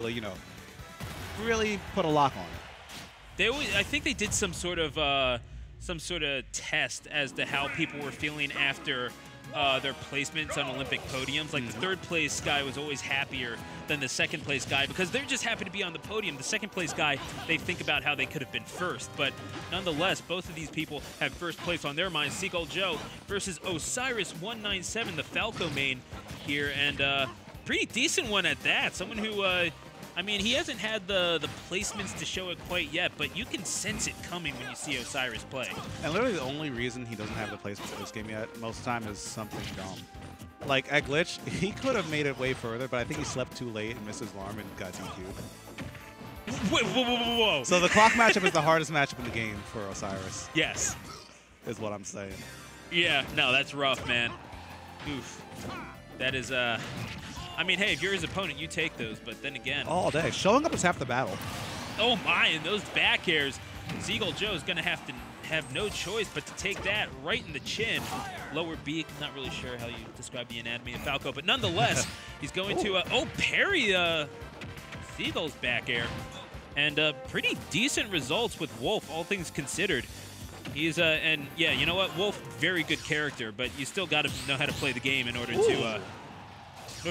to, you know, really put a lock on it. They always, I think they did some sort of test as to how people were feeling after their placements on Olympic podiums. Like the third place guy was always happier than the second place guy because they're just happy to be on the podium. The second place guy, they think about how they could have been first. But nonetheless, both of these people have first place on their minds. Seagull Joe versus Osiris197, the Falco main here. And pretty decent one at that. Someone who, I mean, he hasn't had the placements to show it quite yet, but you can sense it coming when you see Osiris play. And literally the only reason he doesn't have the placements in this game yet most of the time is something dumb. Like at Glitch, he could have made it way further, but I think he slept too late and missed his alarm and got DQ'd. Whoa, whoa, whoa, whoa. So the clock matchup is the hardest matchup in the game for Osiris. Yes. Is what I'm saying. Yeah, no, that's rough, man. Oof. That is, I mean, hey, if you're his opponent, you take those, but then again. All day. Showing up is half the battle. Oh my, and those back airs. Seagull Joe's going to have no choice but to take that right in the chin. Lower beak, not really sure how you describe the anatomy of Falco, but nonetheless, he's going to, parry Seagull's back air. And pretty decent results with Wolf, all things considered. He's, and yeah, you know what, Wolf, very good character, but you still got to know how to play the game in order to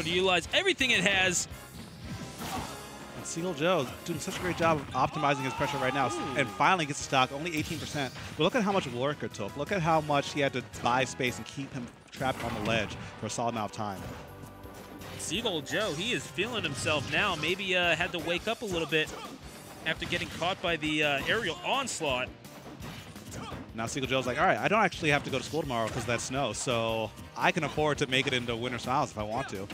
utilize everything it has. And Seagull Joe doing such a great job of optimizing his pressure right now, and finally gets stock, only 18%. But look at how much work it took. Look at how much he had to buy space and keep him trapped on the ledge for a solid amount of time. Seagull Joe, he is feeling himself now. Maybe had to wake up a little bit after getting caught by the aerial onslaught. Now Seagull Joe's like, all right, I don't actually have to go to school tomorrow because of that snow, so I can afford to make it into Winter Smiles if I want to.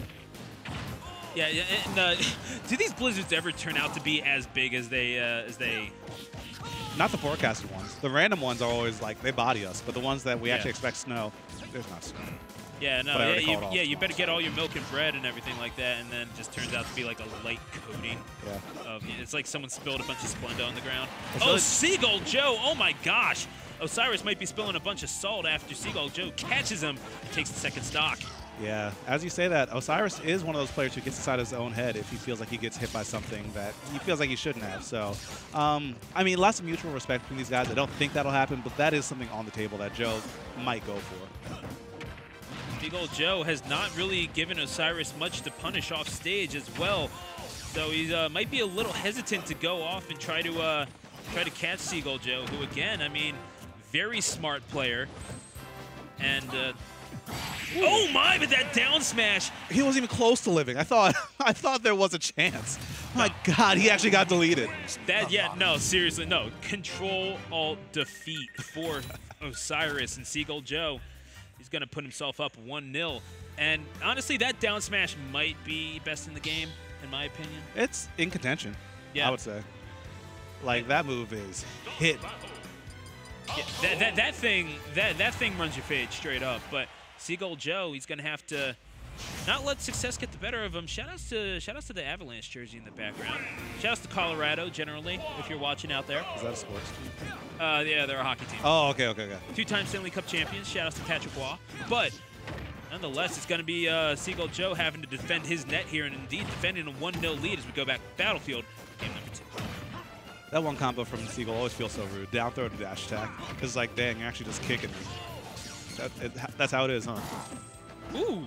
Yeah, and do these blizzards ever turn out to be as big as they? Not the forecasted ones. The random ones are always like, they body us, but the ones that we actually expect snow, there's not snow. Yeah, no, you better get all your milk and bread and everything like that, and then it just turns out to be like a light coating. Yeah. It's like someone spilled a bunch of Splenda on the ground. Oh, Seagull Joe, oh my gosh. Osiris might be spilling a bunch of salt after Seagull Joe catches him and takes the second stock. Yeah, as you say that, Osiris is one of those players who gets inside his own head if he feels like he gets hit by something that he feels like he shouldn't have. So, I mean, lots of mutual respect between these guys. I don't think that'll happen, but that is something on the table that Joe might go for. Seagull Joe has not really given Osiris much to punish off stage as well. So he might be a little hesitant to go off and try to catch Seagull Joe, who again, I mean, very smart player. And oh my, but that down smash. He wasn't even close to living. I thought there was a chance. Oh my God, he actually got deleted. No, seriously, no. Control Alt defeat for Osiris, and Seagull Joe, he's gonna put himself up 1-0. And honestly, that down smash might be best in the game, in my opinion. It's in contention, yeah. I would say. Like, that move is hit. Yeah, that thing runs your fade straight up. But Seagull Joe, he's gonna have to not let success get the better of him. Shout outs to the Avalanche jersey in the background. Shout outs to Colorado generally, if you're watching out there. Is that a sports team? Yeah, they're a hockey team. Oh, okay. Two-time Stanley Cup champions. Shout outs to Patrick Waugh. But nonetheless, it's gonna be Seagull Joe having to defend his net here, and indeed defending a 1-0 lead as we go back to Battlefield, game number 2. That one combo from Seagull always feels so rude. Down throw to dash attack. It's like, dang, you're actually just kicking me. That's how it is, huh? Ooh.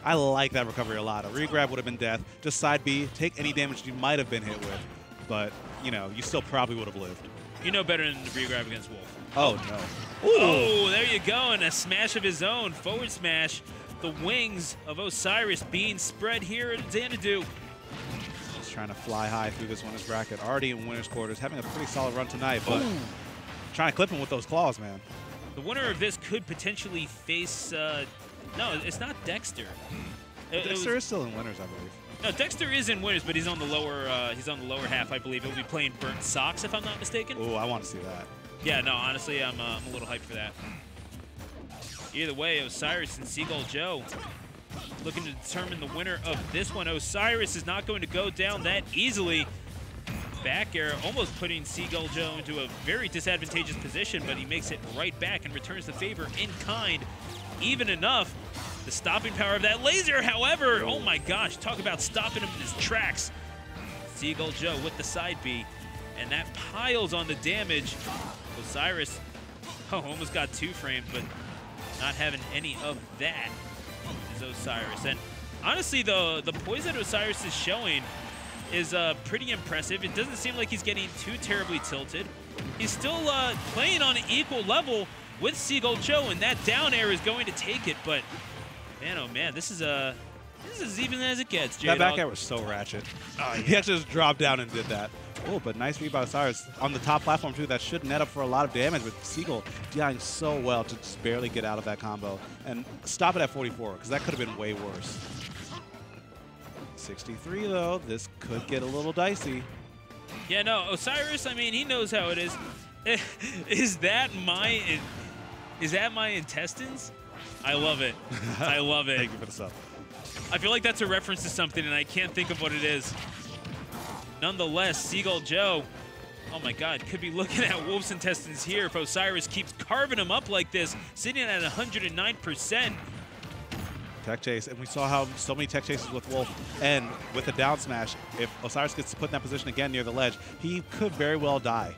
I like that recovery a lot. A regrab would have been death. Just side B, take any damage you might have been hit with. But, you know, you still probably would have lived. You know better than the regrab against Wolf. Oh, no. Ooh. Oh, there you go. And a smash of his own. Forward smash. The wings of Osiris being spread here at Xanadu. Trying to fly high through this winner's bracket. Already in winner's quarters, having a pretty solid run tonight, but trying to clip him with those claws, man. The winner of this could potentially face, no, it's not Dexter. Dexter is still in winners, I believe. No, Dexter is in winners, but he's on the lower half, I believe. He'll be playing Burnt Socks, if I'm not mistaken. Oh, I want to see that. Yeah, no, honestly, I'm a little hyped for that. Either way, Osiris and Seagull Joe looking to determine the winner of this one. Osiris is not going to go down that easily. Back air almost putting Seagull Joe into a very disadvantageous position, but he makes it right back and returns the favor in kind. Even enough. The stopping power of that laser, however, oh my gosh, talk about stopping him in his tracks. Seagull Joe with the side B, and that piles on the damage. Osiris, almost got 2-framed, but not having any of that is Osiris. And honestly, the poise that Osiris is showing is pretty impressive. It doesn't seem like he's getting too terribly tilted. He's still playing on an equal level with Seagull Joe, and that down air is going to take it. But man, oh man, this is as even as it gets. That back air was so ratchet. Oh, yeah. He actually just dropped down and did that. Oh, but nice read by Osiris on the top platform too. That should net up for a lot of damage with Seagull DIing so well to just barely get out of that combo and stop it at 44 because that could have been way worse. 63 though, this could get a little dicey. Yeah, no, Osiris, I mean, he knows how it is. Is that my intestines? I love it. I love it. Thank you for the sub. I feel like that's a reference to something, and I can't think of what it is. Nonetheless, Seagull Joe, oh my God, could be looking at Wolf's intestines here if Osiris keeps carving him up like this, sitting at 109%. Tech chase, and we saw how so many tech chases with Wolf end with the down smash. If Osiris gets put in that position again near the ledge, he could very well die.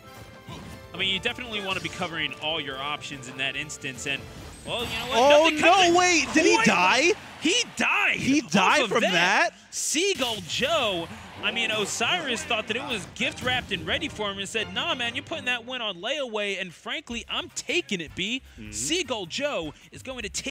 I mean, you definitely want to be covering all your options in that instance, and well, you know what? Oh no! Wait, did he die? He died. He died from that. Seagull Joe. I mean, Osiris thought that it was gift wrapped and ready for him and said, "Nah, man, you're putting that win on layaway." And frankly, I'm taking it. B. Seagull Joe is going to take.